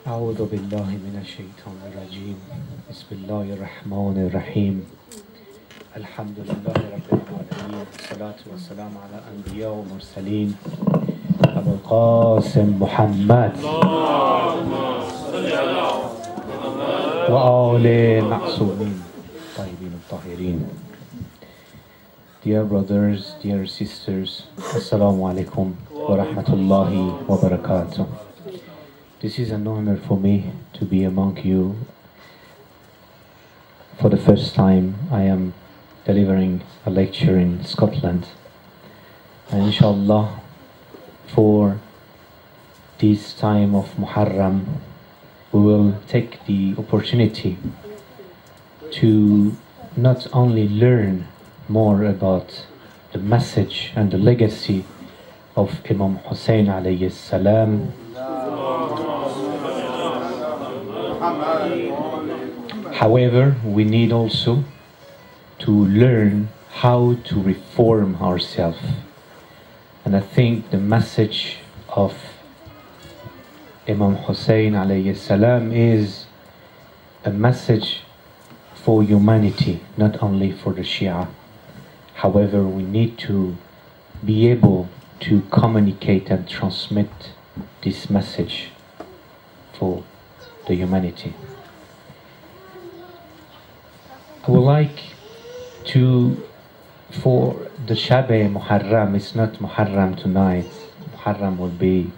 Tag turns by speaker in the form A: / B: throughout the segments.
A: أعوذ بالله من الشيطان الرجيم بسم الله الرحمن الرحيم الحمد لله رب العالمين والصلاة والسلام على أنبياء ومرسلين أبو القاسم محمد وآل معصومين طيبين الطاهرين. Dear brothers, dear sisters, Assalamu alaikum wa rahmatullahi wa barakatuh. This is an honor for me to be among you. For the first time, I am delivering a lecture in Scotland. And inshallah, for this time of Muharram, we will take the opportunity to not only learn more about the message and the legacy of Imam Hussain alayhi salam, however, we need also to learn how to reform ourselves. And I think the message of Imam Hussain alayhi salam is a message for humanity, not only for the Shia. However, we need to be able to communicate and transmit this message for the humanity. I would like to, for the Shabe Muharram, it's not Muharram tonight, Muharram will be,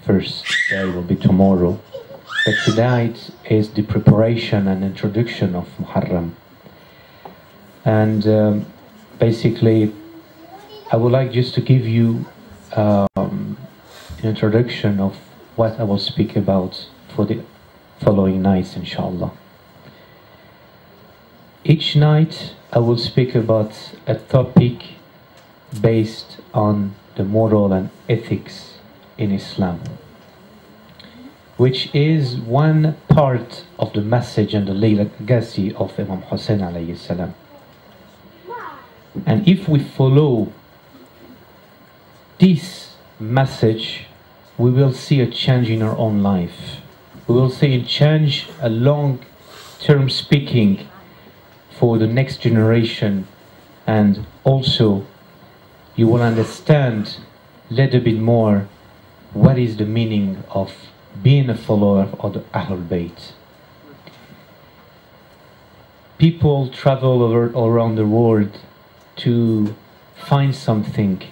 A: first day will be tomorrow, but tonight is the preparation and introduction of Muharram. And basically, I would like just to give you an introduction of what I will speak about for the following nights, inshallah. Each night I will speak about a topic based on the moral and ethics in Islam, which is one part of the message and the legacy of Imam Hussain alayhi salam. And if we follow this message, we will see a change in our own life. We will see a change, a long-term speaking for the next generation, and also you will understand a little bit more what is the meaning of being a follower of the Ahlul Bayt. People travel around the world to find something,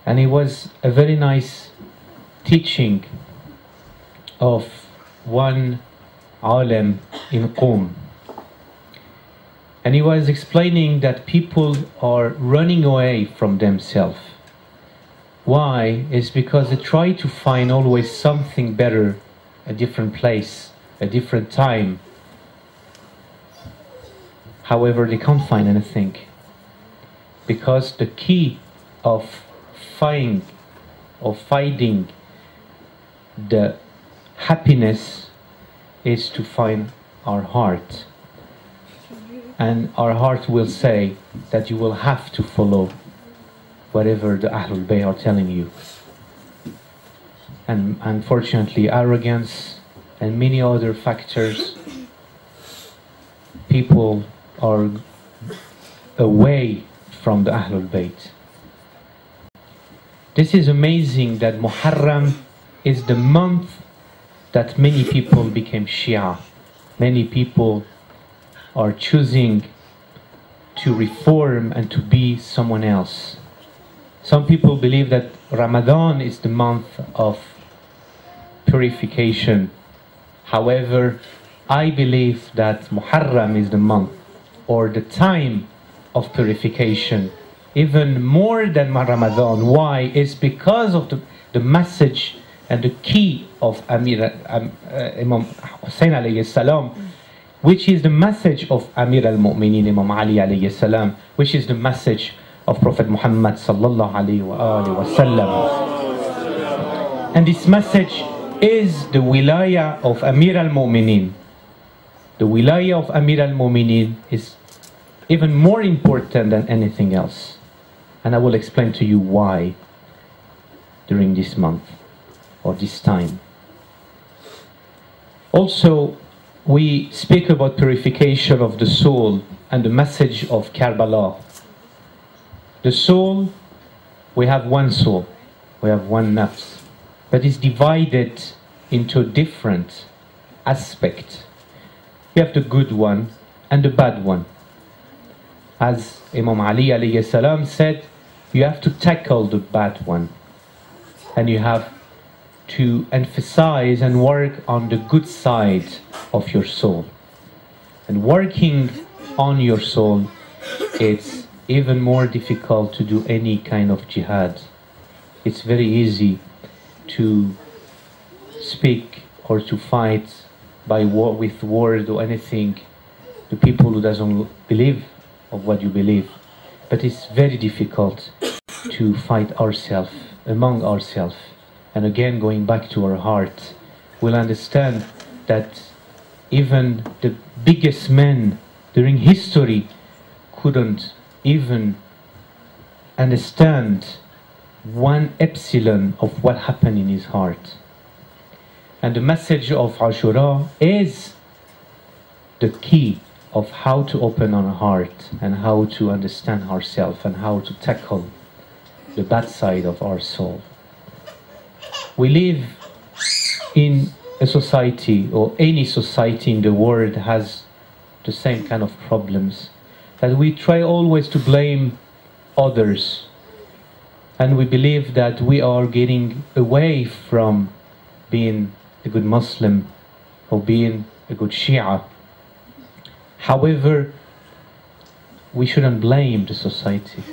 A: and it was a very nice teaching of one alim in Qom, and he was explaining that people are running away from themselves. Why? It's because they try to find always something better, a different place, a different time. However, they can't find anything, because the key of finding the happiness is to find our heart. And our heart will say that you will have to follow whatever the Ahlul Bayt are telling you. And unfortunately, arrogance and many other factors, people are away from the Ahlul Bayt. This is amazing that Muharram is the month that many people became Shia. Many people are choosing to reform and to be someone else. Some people believe that Ramadan is the month of purification. However, I believe that Muharram is the month or the time of purification, even more than Ramadan. Why? It's because of the message and the key of Imam Hussain alayhi salam, which is the message of Amir al-Mu'mineen Imam Ali alayhi salam, which is the message of Prophet Mohammed sallallahu alayhi wa sallam. And this message is the wilaya of Amir al-Mu'mineen. The wilaya of Amir al-Mu'mineen is even more important than anything else. And I will explain to you why during this month or this time. Also, we speak about purification of the soul and the message of Karbala. The soul, we have one soul, we have one nafs, but it's divided into different aspects. We have the good one and the bad one. As Imam Ali alayhi salam said, you have to tackle the bad one, and you have to emphasize and work on the good side of your soul. And working on your soul, it's even more difficult to do any kind of jihad. It's very easy to speak or to fight by with word or anything to people who doesn't believe of what you believe. But it's very difficult to fight ourselves, among ourselves. And again, going back to our heart, we'll understand that even the biggest men during history couldn't even understand 1 epsilon of what happened in his heart. And the message of Ashura is the key of how to open our heart and how to understand ourselves and how to tackle the bad side of our soul. We live in a society, or any society in the world has the same kind of problems, that we try always to blame others, and we believe that we are getting away from being a good Muslim or being a good Shia. However, we shouldn't blame the society.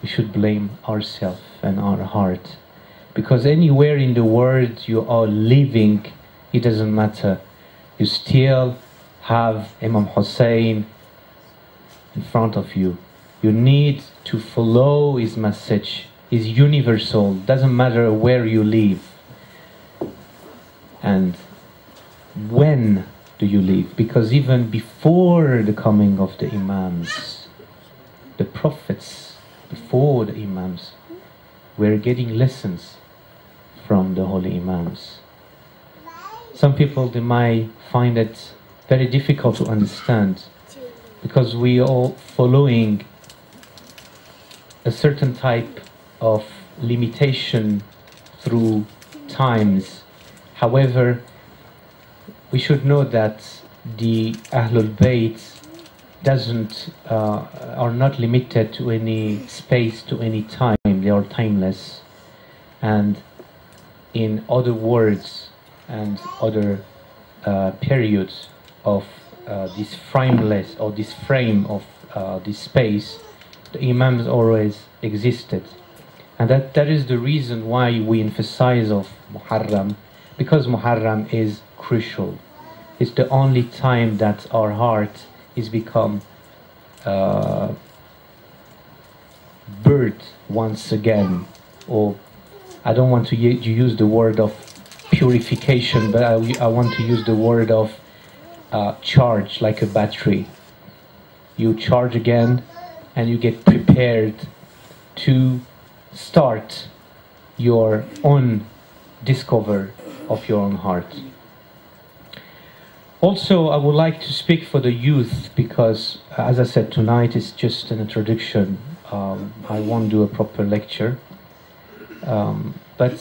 A: We should blame ourselves and our heart. Because anywhere in the world you are living, it doesn't matter. You still have Imam Hussain in front of you. You need to follow his message. It's universal. Doesn't matter where you live. And when do you live? Because even before the coming of the Imams, the prophets, before the Imams, were getting lessons from the holy Imams. Some people, they might find it very difficult to understand, because we are following a certain type of limitation through times. However, we should know that the Ahlul Bayt are not limited to any space, to any time. They are timeless. And in other words and other periods of this frameless, or this frame of this space, the Imams always existed. And that is the reason why we emphasize of Muharram, because Muharram is crucial. It's the only time that our heart is become birth once again, or I don't want to use the word of purification, but I want to use the word of charge, like a battery. You charge again and you get prepared to start your own discover of your own heart. Also, I would like to speak for the youth, because as I said, tonight is just an introduction. I won't do a proper lecture. But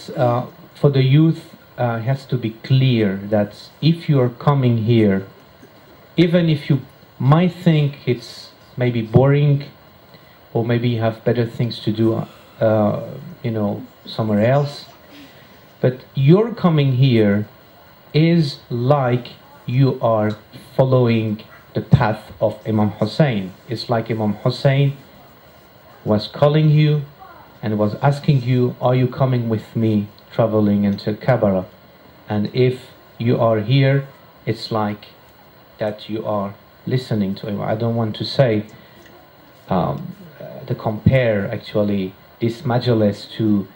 A: for the youth, it has to be clear that if you are coming here, even if you might think it's maybe boring, or maybe you have better things to do, somewhere else, but your coming here is like you are following the path of Imam Hussain. It's like Imam Hussain was calling you and was asking you, are you coming with me traveling into Kabara? And if you are here, it's like that you are listening to him. I don't want to say to compare actually this Majlis to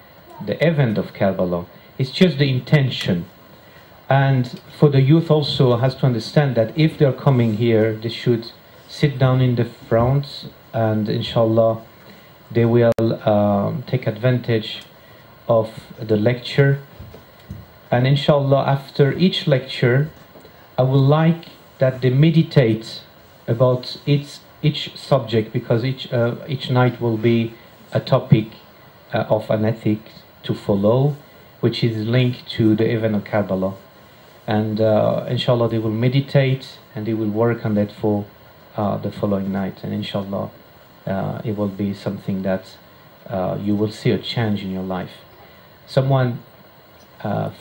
A: the event of Karbala. It's just the intention. And for the youth also has to understand that if they're coming here, they should sit down in the front, and inshallah they will take advantage of the lecture. And inshallah after each lecture I would like that they meditate about each subject, because each night will be a topic of an ethic to follow, which is linked to the event of Karbala. And inshallah they will meditate and they will work on that for the following night, and inshallah it will be something that you will see a change in your life. Someone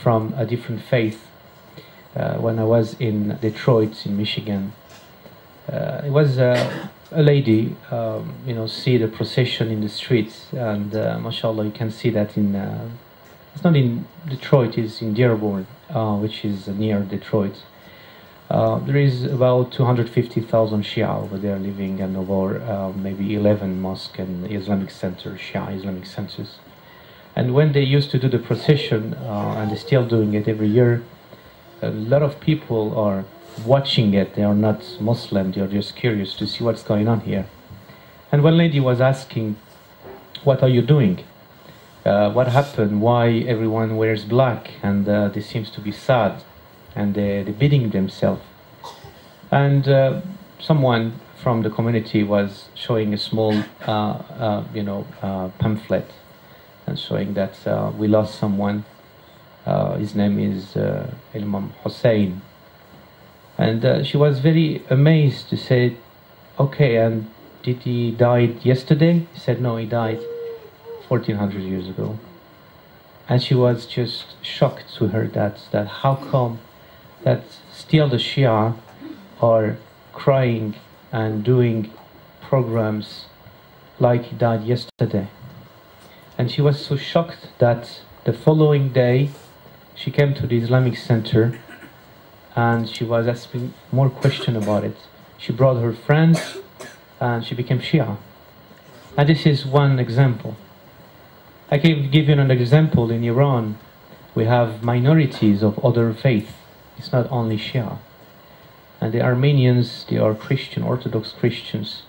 A: from a different faith, when I was in Detroit in Michigan, it was a lady, see the procession in the streets, and mashallah you can see that in it's not in Detroit, it's in Dearborn, which is near Detroit. There is about 250,000 Shia over there living, and over maybe 11 mosques and Islamic centers, Shia Islamic centers. And when they used to do the procession, and they're still doing it every year, a lot of people are watching it. They are not Muslim, they are just curious to see what's going on here. And one lady was asking, what are you doing? What happened? Why everyone wears black? And they seems to be sad, and they're beating themselves. And someone from the community was showing a small pamphlet and showing that we lost someone. His name is Imam Hussain. And she was very amazed to say, okay, and did he die yesterday? He said, no, he died 1400 years ago. And she was just shocked to hear that how come that still the Shia are crying and doing programs like he died yesterday. And she was so shocked that the following day she came to the Islamic Center and she was asking more questions about it. She brought her friends and she became Shia. And this is one example. I can give you another example. In Iran, we have minorities of other faiths. It's not only Shia. And the Armenians, they are Christian, Orthodox Christians.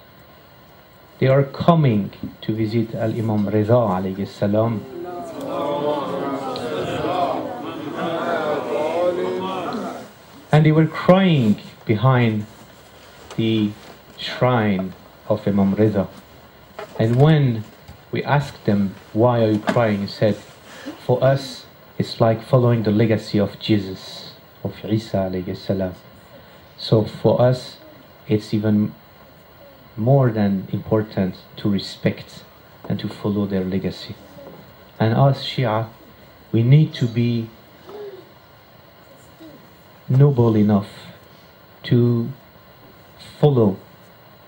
A: They are coming to visit Al-Imam Reza alayhi salam. And they were crying behind the shrine of Imam Reza. And when we asked them, why are you crying? He said, for us, it's like following the legacy of Jesus, of Isa alayhi salam. So for us, it's even more than important to respect and to follow their legacy. And us Shia, we need to be noble enough to follow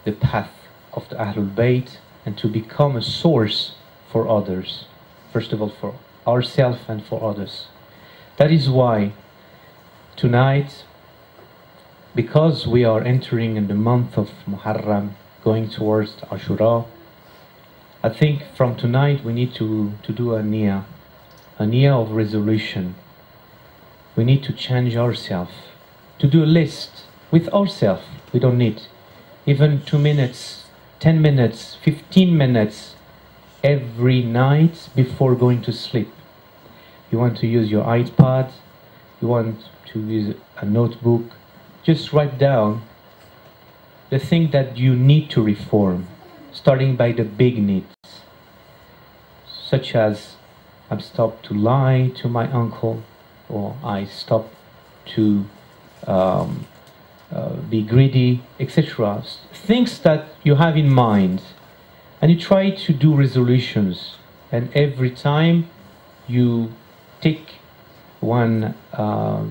A: the path of the Ahlul Bayt and to become a source for others. First of all, for ourselves and for others. That is why tonight, because we are entering in the month of Muharram, going towards Ashura, I think from tonight we need to do a niyyah of resolution. We need to change ourselves, to do a list with ourselves. We don't need even 2 minutes, 10 minutes, 15 minutes every night before going to sleep. You want to use your iPad, you want to use a notebook, just write down the thing that you need to reform, starting by the big needs, such as I've stopped to lie to my uncle, or I stopped to be greedy, etc. Things that you have in mind, and you try to do resolutions, and every time you take one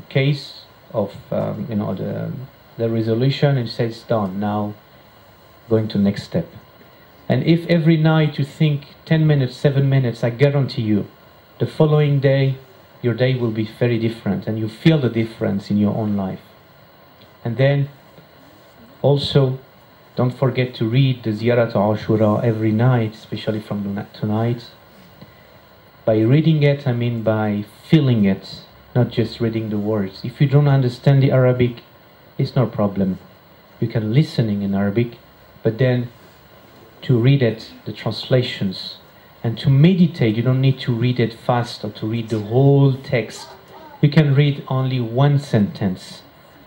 A: case of the resolution and say it's done, now going to next step. And if every night you think 10 minutes, 7 minutes, I guarantee you the following day your day will be very different, and you feel the difference in your own life. And then also don't forget to read the Ziyarat Ashura every night, especially from tonight. By reading it, I mean by feeling it, not just reading the words. If you don't understand the Arabic, it's no problem. You can listen in Arabic, but then to read it, the translations, and to meditate, you don't need to read it fast or to read the whole text. You can read only one sentence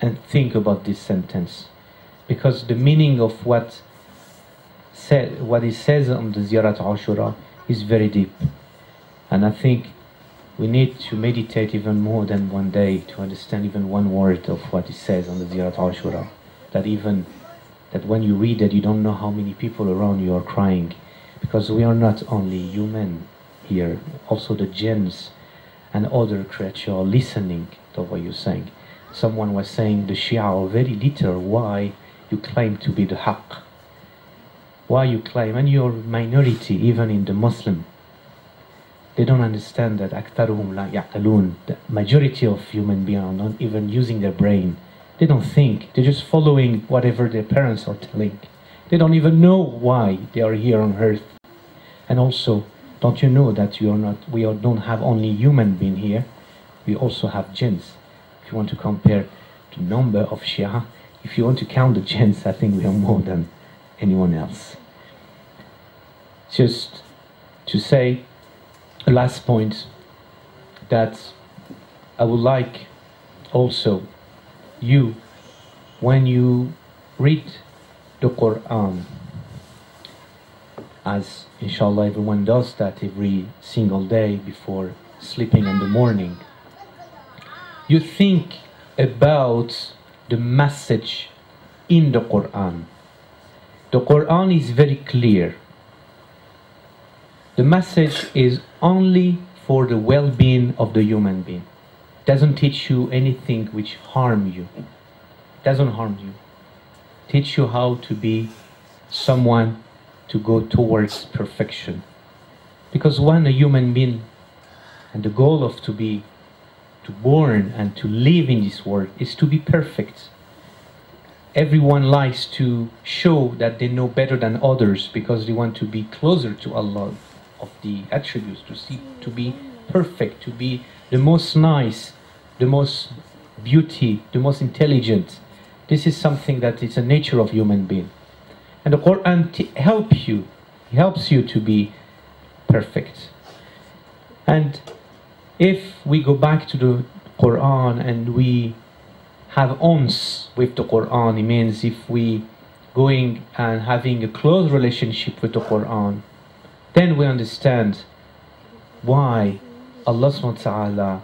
A: and think about this sentence, because the meaning of what it says on the Ziyarat Ashura is very deep. And I think we need to meditate even more than one day to understand even one word of what it says on the Ziyarat Ashura. That when you read it, you don't know how many people around you are crying, because we are not only human here, also the jinns and other creatures are listening to what you're saying. Someone was saying the Shia are very little. Why you claim to be the Haqq? Why you claim, and you're minority even in the Muslim. They don't understand that أكثرهم لا يعقلون. The majority of human beings are not even using their brain. They don't think. They're just following whatever their parents are telling. They don't even know why they are here on earth. And also, don't you know that don't have only human being here, we also have jinns. If you want to compare the number of Shia, if you want to count the jinns, I think we are more than anyone else. Just to say a last point, that I would like also you, when you read the Quran, as inshallah everyone does that every single day before sleeping in the morning, you think about the message in the Quran. The Quran is very clear. The message is only for the well-being of the human being. It doesn't teach you anything which harm you. It doesn't harm you. It teach you how to be someone to go towards perfection. Because when a human being, and the goal of to born and to live in this world is to be perfect. Everyone likes to show that they know better than others because they want to be closer to Allah of the attributes, to be perfect, to be the most nice, the most beauty, the most intelligent. This is something that is a nature of human being. And the Quran helps you to be perfect. And if we go back to the Quran and we have ons with the Quran, it means if we going and having a close relationship with the Quran, then we understand why Allah subhanahu wa ta'ala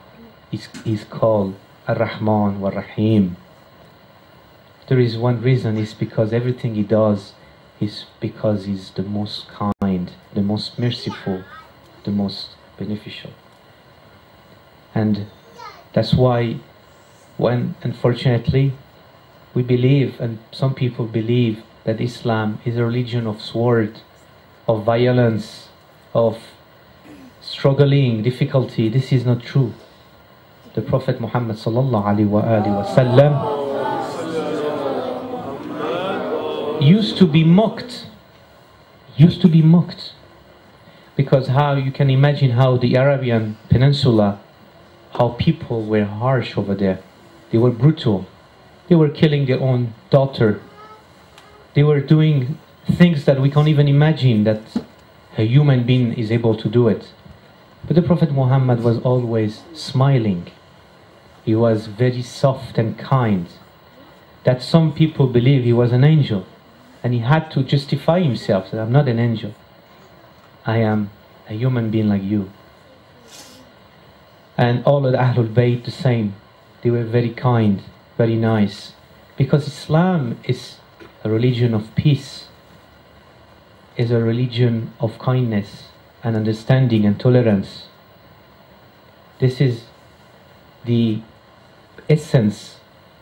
A: is called Ar-Rahman wa Rahim. There is one reason, is because everything He does is because He's the most kind, the most merciful, the most beneficial. And that's why when, unfortunately, we believe, and some people believe, that Islam is a religion of sword, of violence, of struggling, difficulty. This is not true. The Prophet Muhammad sallallahu alaihi wasallam used to be mocked. Because how you can imagine how the Arabian Peninsula, how people were harsh over there. They were brutal. They were killing their own daughter. They were doing things that we can't even imagine that a human being is able to do it. But the Prophet Muhammad was always smiling. He was very soft and kind. That some people believe he was an angel. And he had to justify himself, that I'm not an angel. I am a human being like you. And all of the Ahlul Bayt the same. They were very kind, very nice. Because Islam is a religion of peace, is a religion of kindness and understanding and tolerance. This is the essence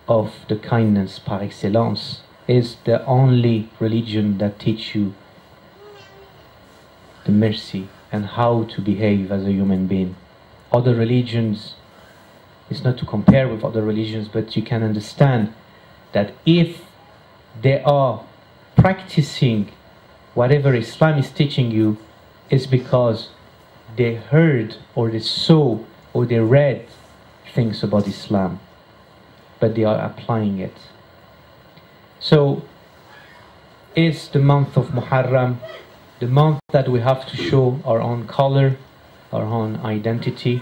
A: of the kindness par excellence. Is the only religion that teaches you the mercy and how to behave as a human being. Other religions, it's not to compare with other religions, but you can understand that if they are practicing whatever Islam is teaching you, it's because they heard or they saw or they read things about Islam, but they are applying it. So it's the month of Muharram, the month that we have to show our own color, our own identity,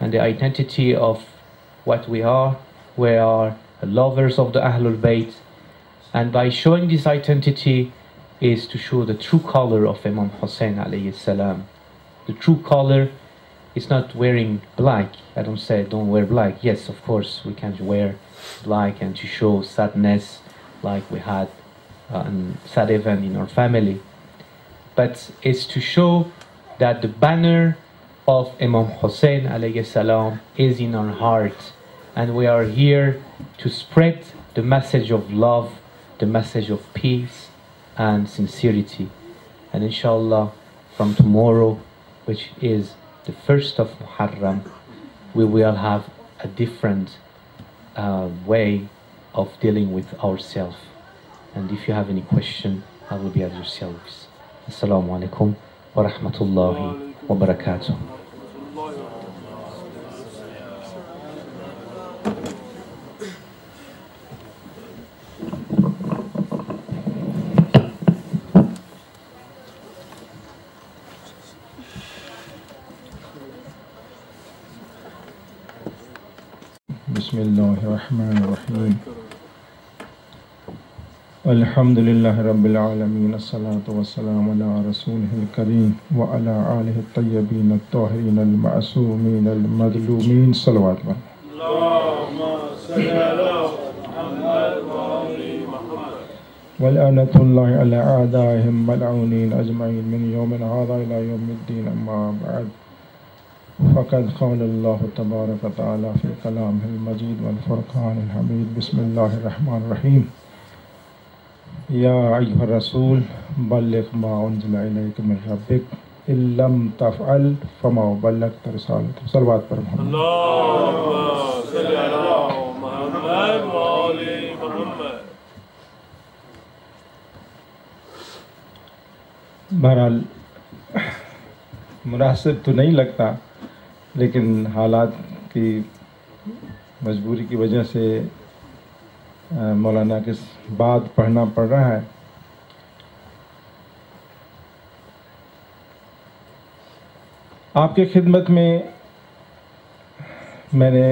A: and the identity of what we are lovers of the Ahlul Bayt. And by showing this identity is to show the true color of Imam Hussain alayhi salam. The true color is not wearing black. I don't say don't wear black. Yes, of course, we can wear black and to show sadness like we had a sad event in our family. But it's to show that the banner of Imam Hussain alayhi salam is in our heart, and we are here to spread the message of love, the message of peace and sincerity. And inshallah, from tomorrow, which is the 1st of Muharram, we will have a different way of dealing with ourselves. And if you have any question, I will be at your service. Assalamu alaikum wa rahmatullahi wa barakatuh.
B: Bismillahirrahmanirrahim. Alhamdulillahi Rabbil Alameen. As-salatu was-salamu ala Rasulihil Kareem wa ala alihi at-tayyibin at-tahirin al-ma'sumin al-madlumin. Salawat. Allahumma salli ala Muhammad wa ali Muhammad. Wa la'natullahi ala a'daihim mal'unin ajma'in min yawmin hadha ila yawmiddin, amma ba'd. فقد قال الله تبارك وتعالى في كلامه المجيد والفرقان الحميد. بسم الله الرحمن الرحيم. يا أيها الرسول بلغ ما أنزل إليك من ربك إن لم تفعل فما بلغت رسالته. صلوات پر محمد. اللهم صل على محمد وآل محمد. بہرحال مناسب تو نہیں لگتا، لیکن حالات کی مجبوری کی وجہ سے مولانا کے بعد پڑھنا پڑ رہا ہے. آپ کی خدمت میں میں نے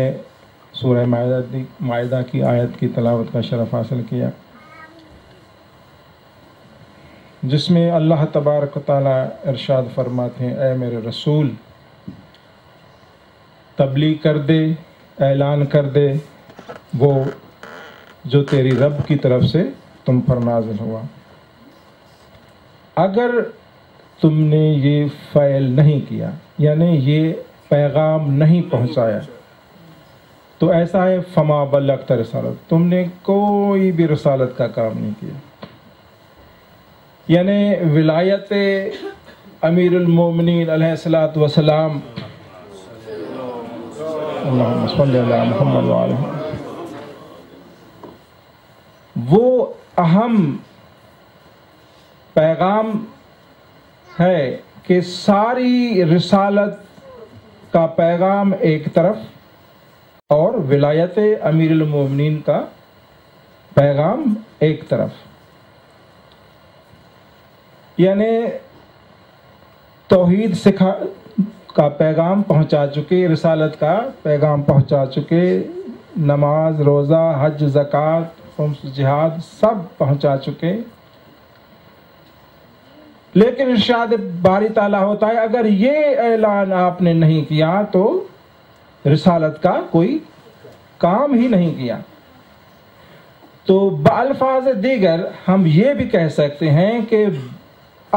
B: سورہ مائدہ کی آیت کی تلاوت کا شرف حاصل کیا، جس میں اللہ تبارک و تعالیٰ ارشاد فرماتے ہیں: اے میرے رسول، تبلیغ کر دے، اعلان کر دے وہ جو تیری رب کی طرف سے تم پر نازل ہوا. اگر تم نے یہ فعل نہیں کیا، یعنی یہ پیغام نہیں پہنچایا، تو ایسا ہے فما بلغت رسالت، تم نے کوئی بھی رسالت کا کام نہیں کیا. یعنی ولایت امیر المومنین علیہ الصلوۃ والسلام، اللہم صلی علی محمد وعلی، وہ اہم پیغام ہے کہ ساری رسالت کا پیغام ایک طرف اور ولایت امیر المومنین کا پیغام ایک طرف. یعنی توحید کا پیغام پہنچا چکے، رسالت کا پیغام پہنچا چکے، نماز، روزہ، حج، زکوٰۃ، خمس، جہاد سب پہنچا چکے. لیکن ارشاد باری تعالیٰ ہوتا ہے اگر یہ اعلان آپ نے نہیں کیا تو رسالت کا کوئی کام ہی نہیں کیا. تو بالفاظ دیگر ہم یہ بھی کہہ سکتے ہیں کہ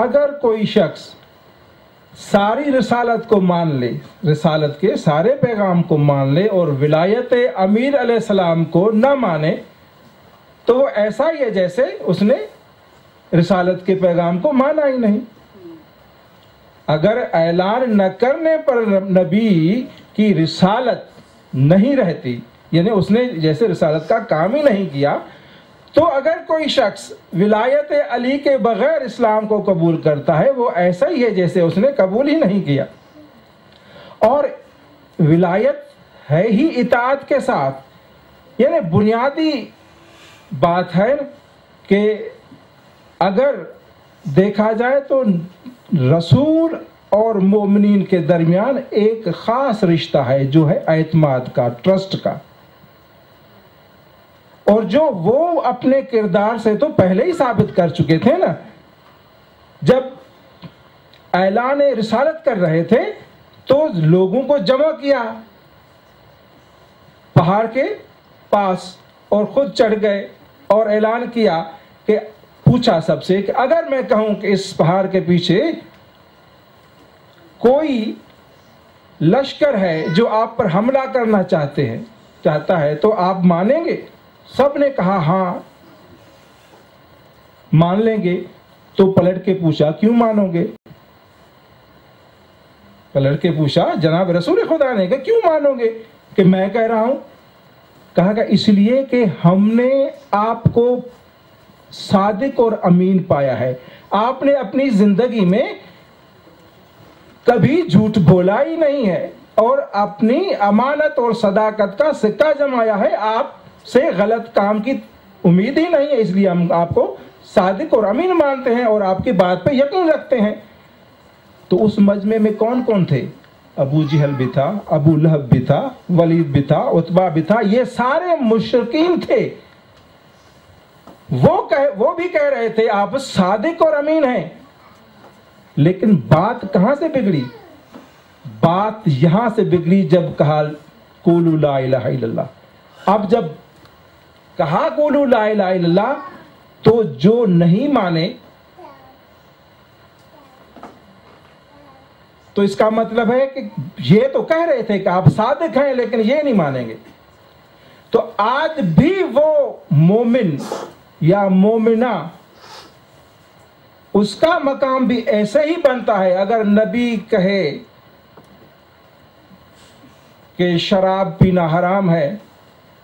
B: اگر کوئی شخص ساری رسالت کو مان لے، رسالت کے سارے پیغام کو مان لے اور ولایت امیر علیہ السلام کو نہ مانے، تو وہ ایسا ہی ہے جیسے اس نے رسالت کے پیغام کو مانا ہی نہیں. اگر اعلان نہ کرنے پر نبی کی رسالت نہیں رہتی، یعنی اس نے جیسے رسالت کا کام ہی نہیں کیا، تو اگر کوئی شخص ولایت علی کے بغیر اسلام کو قبول کرتا ہے، وہ ایسا ہی ہے جیسے اس نے قبول ہی نہیں کیا. اور ولایت ہے ہی اطاعت کے ساتھ. یعنی بنیادی بات ہے کہ اگر دیکھا جائے تو رسول اور مومنین کے درمیان ایک خاص رشتہ ہے جو ہے اعتماد کا، ٹرسٹ کا. اور جو وہ اپنے کردار سے تو پہلے ہی ثابت کر چکے تھے نا. جب اعلان رسالت کر رہے تھے تو لوگوں کو جمع کیا پہاڑ کے پاس اور خود چڑھ گئے اور اعلان کیا کہ پوچھا سب سے کہ اگر میں کہوں کہ اس پہاڑ کے پیچھے کوئی لشکر ہے جو آپ پر حملہ کرنا چاہتا ہے تو آپ مانیں گے؟ سب نے کہا ہاں مان لیں گے. تو پلٹ کے پوچھا کیوں مانو گے؟ پلٹ کے پوچھا جناب رسول خدا نے کہ کیوں مانو گے؟ کہ میں کہہ رہا ہوں. کہا کہ اس لیے کہ ہم نے آپ کو صادق اور امین پایا ہے. آپ نے اپنی زندگی میں کبھی جھوٹ بولا ہی نہیں ہے اور اپنی امانت اور صداقت کا سکہ جمایا ہے. آپ سے غلط کام کی امید ہی نہیں ہے, اس لیے ہم آپ کو صادق اور امین مانتے ہیں اور آپ کی بات پہ یقین رکھتے ہیں. تو اس مجمع میں کون کون تھے؟ ابو جہل بھی تھا, ابو لہب بھی تھا, ولید بھی تھا, عتبہ بھی تھا. یہ سارے مشرکین تھے. وہ بھی کہہ رہے تھے آپ صادق اور امین ہیں. لیکن بات کہاں سے بگڑی؟ بات یہاں سے بگڑی جب کہا قولوا لا الہ الا اللہ. اب جب کہا قولوا لا الہ الا اللہ تو جو نہیں مانے تو اس کا مطلب ہے کہ یہ تو کہہ رہے تھے کہ آپ صادق ہیں لیکن یہ نہیں مانیں گے. تو آج بھی وہ مومن یا مومنہ اس کا مقام بھی ایسے ہی بنتا ہے. اگر نبی کہے کہ شراب پینا حرام ہے,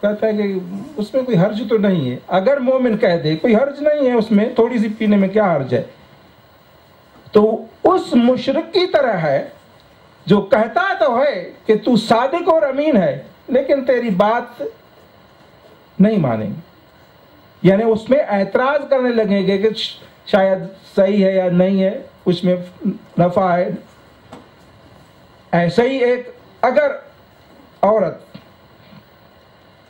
B: کہتا ہے کہ اس میں کوئی حرج تو نہیں ہے. اگر مومن کہہ دے کوئی حرج نہیں ہے اس میں, تھوڑی سی پینے میں کیا حرج ہے, تو اس مشرک کی طرح ہے جو کہتا تو ہے کہ تو صادق اور امین ہے لیکن تیری بات نہیں مانیں گے. یعنی اس میں اعتراض کرنے لگیں گے کہ شاید صحیح ہے یا نہیں ہے, اس میں نفع ہے. ایسے ہی ایک اگر عورت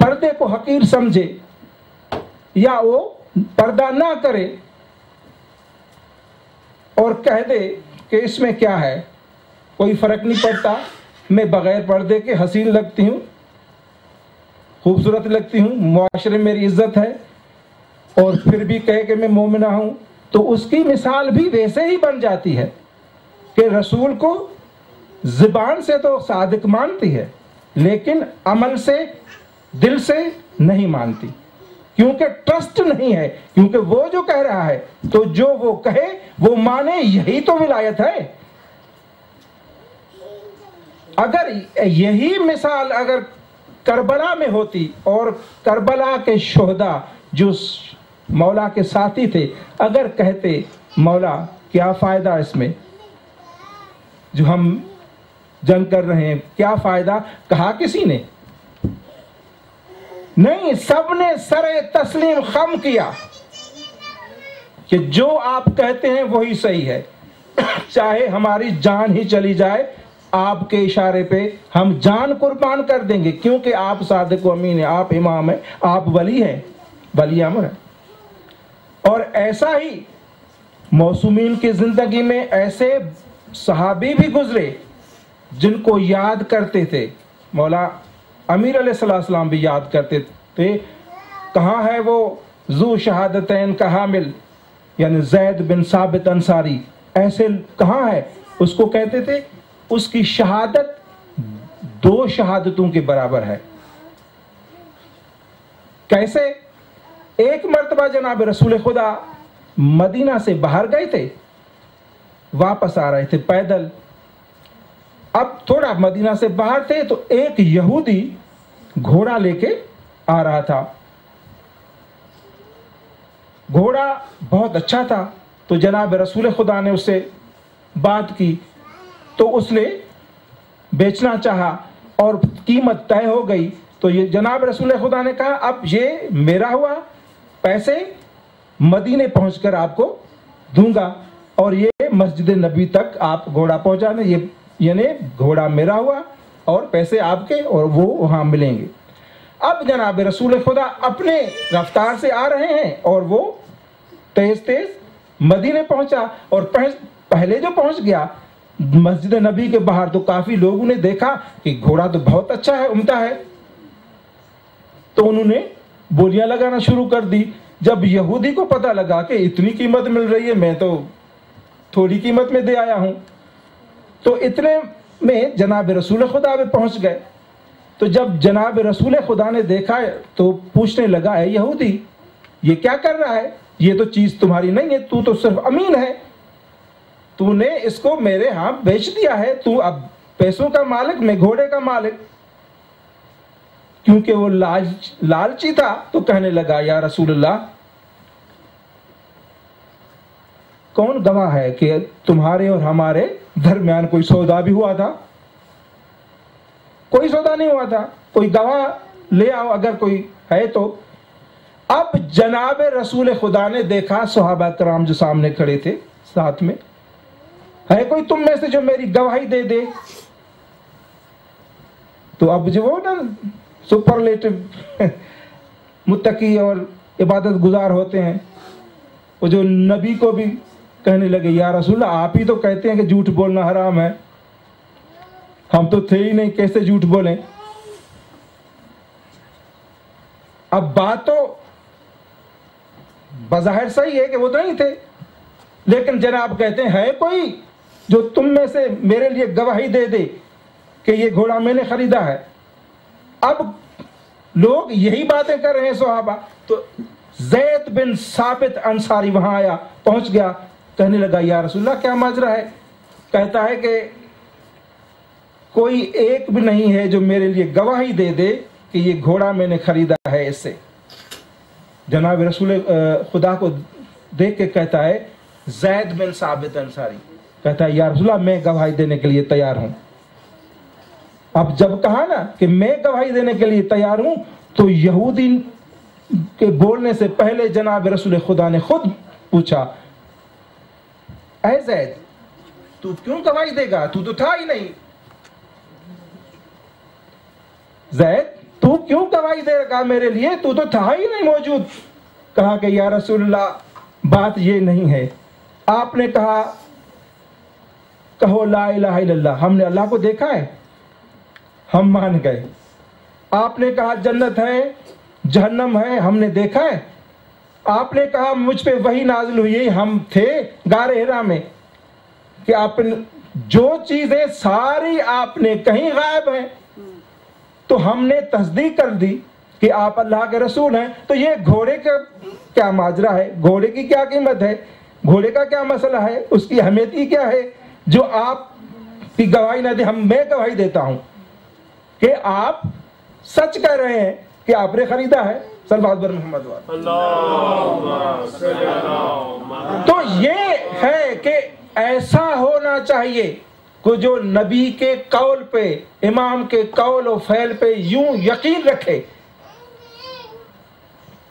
B: پردے کو حقیر سمجھے یا وہ پردہ نہ کرے اور کہہ دے کہ اس میں کیا ہے, کوئی فرق نہیں پڑتا, میں بغیر پردے کے حسین لگتی ہوں, خوبصورت لگتی ہوں, معاشرے میں میری عزت ہے, اور پھر بھی کہے کہ میں مومنہ ہوں, تو اس کی مثال بھی ویسے ہی بن جاتی ہے کہ رسول کو زبان سے تو صادق مانتی ہے لیکن عمل سے, دل سے نہیں مانتی, کیونکہ ٹرسٹ نہیں ہے. کیونکہ وہ جو کہہ رہا ہے تو جو وہ کہے وہ مانے, یہی تو ولایت ہے. اگر یہی مثال اگر کربلا میں ہوتی اور کربلا کے شہداء جو مولا کے ساتھی تھے اگر کہتے مولا کیا فائدہ اس میں جو ہم جنگ کر رہے ہیں, کیا فائدہ, کہا کسی نے نہیں. سب نے سر تسلیم خم کیا کہ جو آپ کہتے ہیں وہی صحیح ہے, چاہے ہماری جان ہی چلی جائے آپ کے اشارے پہ ہم جان قربان کر دیں گے, کیونکہ آپ صادق و امین ہیں, آپ امام ہیں, آپ ولی ہیں, ولی امر ہیں. اور ایسا ہی موسومین کی زندگی میں ایسے صحابی بھی گزرے جن کو یاد کرتے تھے. مولا امیر علیہ السلام بھی یاد کرتے تھے. کہاں ہے وہ ذو شہادتین کا حامل, یعنی زید بن ثابت انصاری, ایسے کہاں ہے؟ اس کو کہتے تھے اس کی شہادت 2 شہادتوں کے برابر ہے. کیسے؟ ایک مرتبہ جناب رسول خدا مدینہ سے باہر گئے تھے, واپس آ رہے تھے پیدل. اب تھوڑا مدینہ سے باہر تھے تو ایک یہودی گھوڑا لے کے آ رہا تھا. گھوڑا بہت اچھا تھا تو جناب رسول خدا نے اس سے بات کی تو اس نے بیچنا چاہا اور قیمت طے ہو گئی. تو یہ جناب رسول خدا نے کہا اب یہ میرا ہوا, پیسے مدینے پہنچ کر آپ کو دوں گا اور یہ مسجد نبی تک آپ گھوڑا پہنچانے, یعنی گھوڑا میرا ہوا اور پیسے آپ کے اور وہ وہاں ملیں گے. اب جناب رسول خدا اپنے رفتار سے آ رہے ہیں اور وہ تیز تیز مدینے پہنچا، اور پہلے جو پہنچ گیا مسجد نبی کے باہر تو کافی لوگوں نے دیکھا کہ گھوڑا تو بہت اچھا ہے، عمدہ ہے، تو انہوں نے بولیاں لگانا شروع کر دی۔ جب یہودی کو پتہ لگا کہ اتنی قیمت مل رہی ہے، میں تو تھوڑی قیمت میں دے آیا ہوں، تو اتنے میں جناب رسول خدا میں پہنچ گئے۔ تو جب جناب رسول خدا نے دیکھا تو پوچھنے لگا، اے یہودی یہ کیا کر رہا ہے؟ یہ تو چیز تمہاری نہیں ہے، تو صرف امین ہے، تو نے اس کو میرے ہاں بیچ دیا ہے، تو اب پیسوں کا مالک، میں گھوڑے کا مالک۔ کیونکہ وہ لالچی تھا تو کہنے لگا، یا رسول اللہ کون گواہ ہے کہ تمہارے اور ہمارے درمیان کوئی سودا بھی ہوا تھا؟ کوئی سودا نہیں ہوا تھا، کوئی گواہ لے آؤ اگر کوئی ہے تو۔ اب جناب رسول خدا نے دیکھا صحابہ کرام جو سامنے کھڑے تھے ساتھ میں، ہے کوئی تم میں سے جو میری گواہی دے دے؟ تو اب جو وہ نا سپرلیٹو متقی اور عبادت گزار ہوتے ہیں، وہ جو نبی کو بھی کہنے لگے، یا رسول اللہ آپ ہی تو کہتے ہیں کہ جھوٹ بولنا حرام ہے، ہم تو تھے ہی نہیں، کیسے جھوٹ بولیں؟ اب بات تو بظاہر صحیح ہے کہ وہ تو نہیں تھے، لیکن جناب کہتے ہیں، ہے کوئی جو تم میں سے میرے لیے گواہی دے دے کہ یہ گھوڑا میں نے خریدا ہے؟ اب لوگ یہی باتیں کر رہے ہیں صحابہ، تو زید بن ثابت انصاری وہاں آیا، پہنچ گیا، کہنے لگا، یا رسول اللہ کیا ماجرا ہے؟ کہتا ہے کہ کوئی ایک بھی نہیں ہے جو میرے لیے گواہی دے دے کہ یہ گھوڑا میں نے خریدا ہے اس سے۔ جناب رسول خدا کو دیکھ کے کہتا ہے زید بن ثابت انصاری، کہتا ہے، یا رسول اللہ میں گواہی دینے کے لیے تیار ہوں۔ اب جب کہا نا کہ میں گواہی دینے کے لیے تیار ہوں، تو یہودی کے بولنے سے پہلے جناب رسول خدا نے خود پوچھا، اے زید تو کیوں گواہی دے گا؟ تو تو تھا ہی نہیں۔ زید تو کیوں گواہی دے گا میرے لیے؟ تو تو تھا ہی نہیں موجود۔ کہا کہ یا رسول اللہ بات یہ نہیں ہے، آپ نے کہا کہو لا الہ الا اللہ، ہم نے اللہ کو دیکھا ہے، ہم مان گئے۔ آپ نے کہا جنت ہے جہنم ہے، ہم نے دیکھا ہے۔ آپ نے کہا مجھ پہ وحی نازل ہوئی، ہم تھے غار حرا میں، کہ آپ جو چیزیں ساری آپ نے کہیں غائب ہیں، تو ہم نے تصدیق کر دی کہ آپ اللہ کے رسول ہیں۔ تو یہ گھوڑے کا کیا ماجرا ہے؟ گھوڑے کی کیا قیمت ہے؟ گھوڑے کا کیا مسئلہ ہے؟ اس کی اہمیت ہی کیا ہے جو آپ کی گواہی نہ دے؟ میں گواہی دیتا ہوں کہ آپ سچ کہہ رہے ہیں کہ آپ نے خریدا ہے۔ صلوات بر محمد تو یہ ہے کہ ایسا ہونا چاہیے کہ جو نبی کے قول پہ، امام کے قول و فعل پہ یوں یقین رکھے،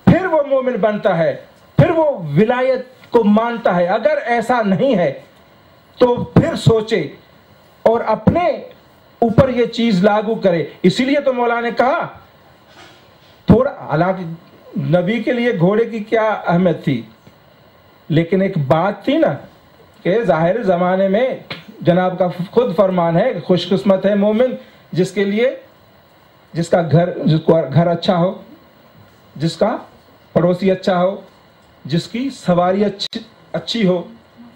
B: پھر وہ مومن بنتا ہے، پھر وہ ولایت کو مانتا ہے۔ اگر ایسا نہیں ہے تو پھر سوچے اور اپنے اوپر یہ چیز لاگو کرے۔ اسی لیے تو مولا نے کہا تھوڑا، حالانکہ نبی کے لیے گھوڑے کی کیا اہمیت تھی، لیکن ایک بات تھی نا کہ ظاہر زمانے میں جناب کا خود فرمان ہے، خوش قسمت ہے مومن جس کے لیے جس کا گھر اچھا ہو، جس کا پڑوسی اچھا ہو، جس کی سواری اچھی ہو،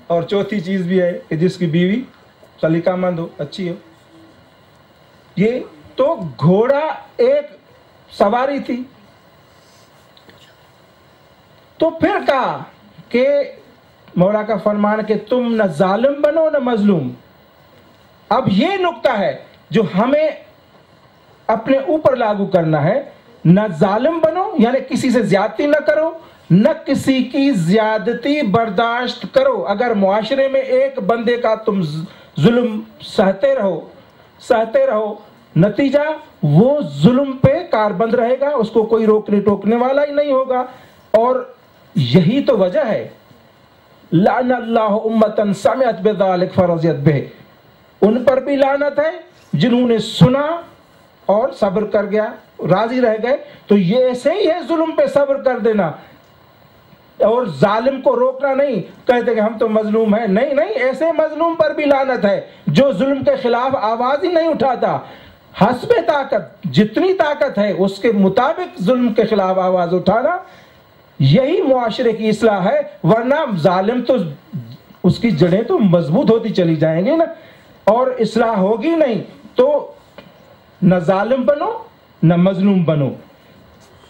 B: اور چوتھی چیز بھی ہے کہ جس کی بیوی سلیقہ مند ہو، اچھی ہو۔ یہ تو گھوڑا ایک سواری تھی۔ تو پھر کہا کہ مولا کا فرمان کہ تم نہ ظالم بنو نہ مظلوم۔ اب یہ نقطہ ہے جو ہمیں اپنے اوپر لاگو کرنا ہے، نہ ظالم بنو یعنی کسی سے زیادتی نہ کرو، نہ کسی کی زیادتی برداشت کرو۔ اگر معاشرے میں ایک بندے کا تم ظلم سہتے رہو، نتیجہ وہ ظلم پہ کاربند رہے گا، اس کو کوئی روکنے ٹوکنے والا ہی نہیں ہوگا۔ اور یہی تو وجہ ہے لعن اللہ امتن سمعت بذلک فرضیت بہ، ان پر بھی لعنت ہے جنہوں نے سنا اور صبر کر گیا, راضی رہ گئے, تو یہ ایسے ہی ہے ظلم پہ صبر کر دینا اور ظالم کو روکنا نہیں. کہتے کہ ہم تو مظلوم ہیں, نہیں نہیں, ایسے مظلوم پر بھی لعنت ہے جو ظلم کے خلاف آواز ہی نہیں اٹھاتا. حسب طاقت, جتنی طاقت ہے اس کے مطابق ظلم کے خلاف آواز اٹھانا, یہی معاشرے کی اصلاح ہے. ورنہ ظالم تو اس کی جڑیں تو مضبوط ہوتی چلی جائیں گی نا, اور اصلاح ہوگی نہیں. تو نہ ظالم بنو نہ مظلوم بنو.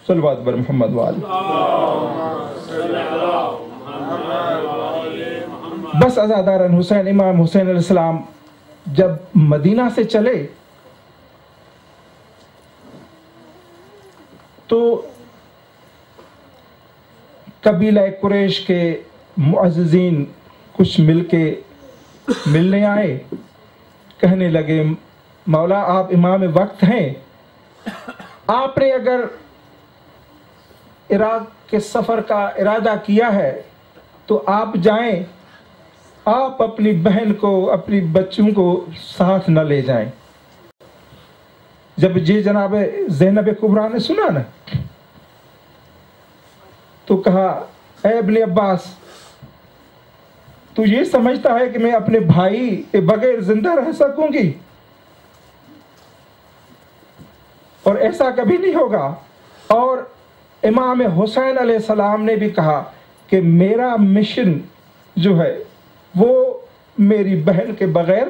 B: صلوات بر محمد وآل. بس عزاداران حسین, امام حسین علیہ السلام جب مدینہ سے چلے تو قبیلہ قریش کے معززین کچھ مل کے ملنے آئے, کہنے لگے مولا آپ امام وقت ہیں, آپ نے اگر عراق کے سفر کا ارادہ کیا ہے تو آپ جائیں, آپ اپنی بہن کو اپنی بچوں کو ساتھ نہ لے جائیں. جب یہ جناب زینب کبریٰ نے سنا نا تو کہا اے ابن عباس, تو یہ سمجھتا ہے کہ میں اپنے بھائی کے بغیر زندہ رہ سکوں گی؟ اور ایسا کبھی نہیں ہوگا. اور امام حسین علیہ السلام نے بھی کہا کہ میرا مشن جو ہے وہ میری بہن کے بغیر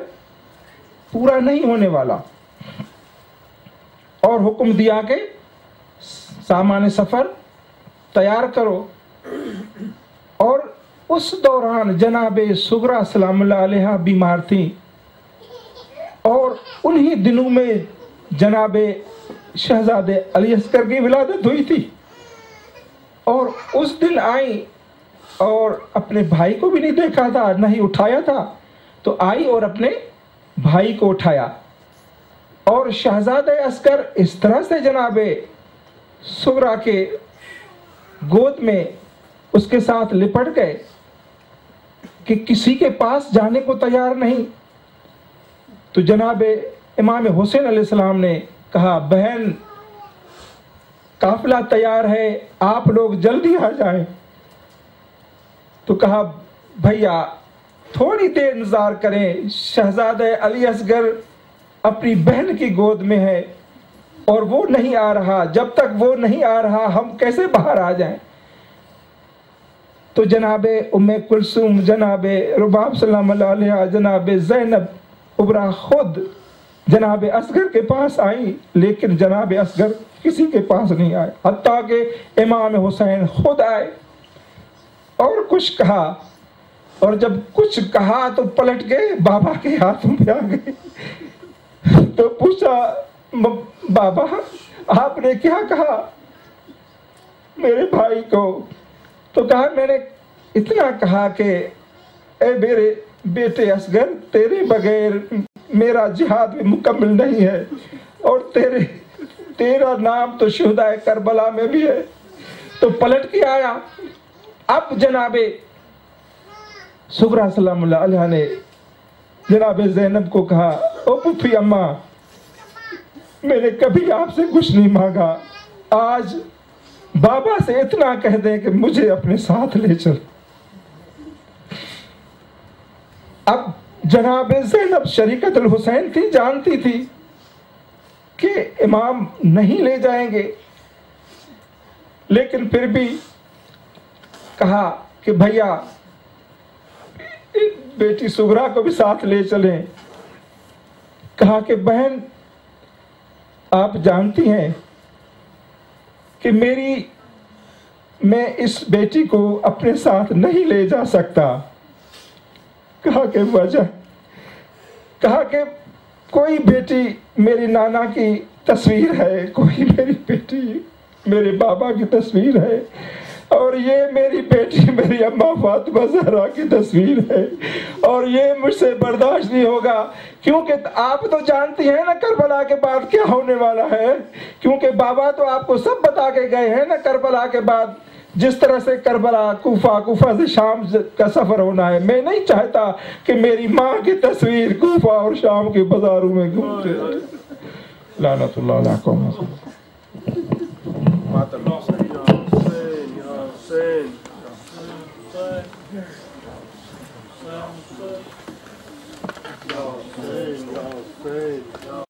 B: پورا نہیں ہونے والا. اور حکم دیا کہ سامان سفر تیار کرو. اور اس دوران جناب صغریٰ سلام اللہ علیہ بیمار تھیں, اور انہی دنوں میں جناب شہزادے علی اصغر کی ولادت ہوئی تھی. اور اس دن آئی اور اپنے بھائی کو بھی نہیں دیکھا تھا, نہ ہی اٹھایا تھا, تو آئی اور اپنے بھائی کو اٹھایا. اور شہزادہ اصغر اس طرح سے جناب صغریٰ کے گود میں اس کے ساتھ لپٹ گئے کہ کسی کے پاس جانے کو تیار نہیں. تو جناب امام حسین علیہ السلام نے کہا بہن قافلہ تیار ہے, آپ لوگ جلدی آ جائیں. تو کہا بھیا تھوڑی دیر انتظار کریں, شہزادہ علی اصغر اپنی بہن کی گود میں ہے اور وہ نہیں آ رہا, جب تک وہ نہیں آ رہا ہم کیسے باہر آ جائیں. تو جناب ام کلثوم, جناب رباب سلام اللہ علیہ, جناب زینب کبریٰ خود جناب اصغر کے پاس آئیں, لیکن جناب اصغر کسی کے پاس نہیں آئے, حتیٰ کہ امام حسین خود آئے اور کچھ کہا. اور جب کچھ کہا تو پلٹ کے بابا کے ہاتھوں میں آ گئے. تو پوچھا بابا آپ نے کیا کہا میرے بھائی کو؟ تو کہا میں نے اتنا کہا کہ اے میرے بیٹے اصغر, تیرے بغیر میرا جہاد بھی مکمل نہیں ہے, اور تیرا نام تو شہداء کربلا میں بھی ہے. تو پلٹ کے آیا. اب جناب صغریٰ سلام اللہ علیہ نے جناب زینب کو کہا او پھوپھی اماں, میں نے کبھی آپ سے کچھ نہیں مانگا, آج بابا سے اتنا کہہ دیں کہ مجھے اپنے ساتھ لے چل. اب جناب زینب شریکت الحسین تھی, جانتی تھی کہ امام نہیں لے جائیں گے, لیکن پھر بھی کہا کہ بھیا بیٹی صغریٰ کو بھی ساتھ لے چلیں. کہا کہ بہن آپ جانتی ہیں کہ میں اس بیٹی کو اپنے ساتھ نہیں لے جا سکتا. کہا کہ وجہ, کہا کہ کوئی بیٹی میری نانا کی تصویر ہے, کوئی میری بیٹی میرے بابا کی تصویر ہے, اور یہ میری بیٹی میری اماں فاطمہ زہرا کی تصویر ہے, اور یہ مجھ سے برداشت نہیں ہوگا. کیونکہ آپ تو جانتی ہیں نا کربلا کے بعد کیا ہونے والا ہے, کیونکہ بابا تو آپ کو سب بتا کے گئے ہیں نا کربلا کے بعد جس طرح سے کربلا کوفہ سے شام کا سفر ہونا ہے. میں نہیں چاہتا کہ میری ماں کی تصویر کوفہ اور شام کے بازاروں میں گھومتے. لعنت اللہ علیکم.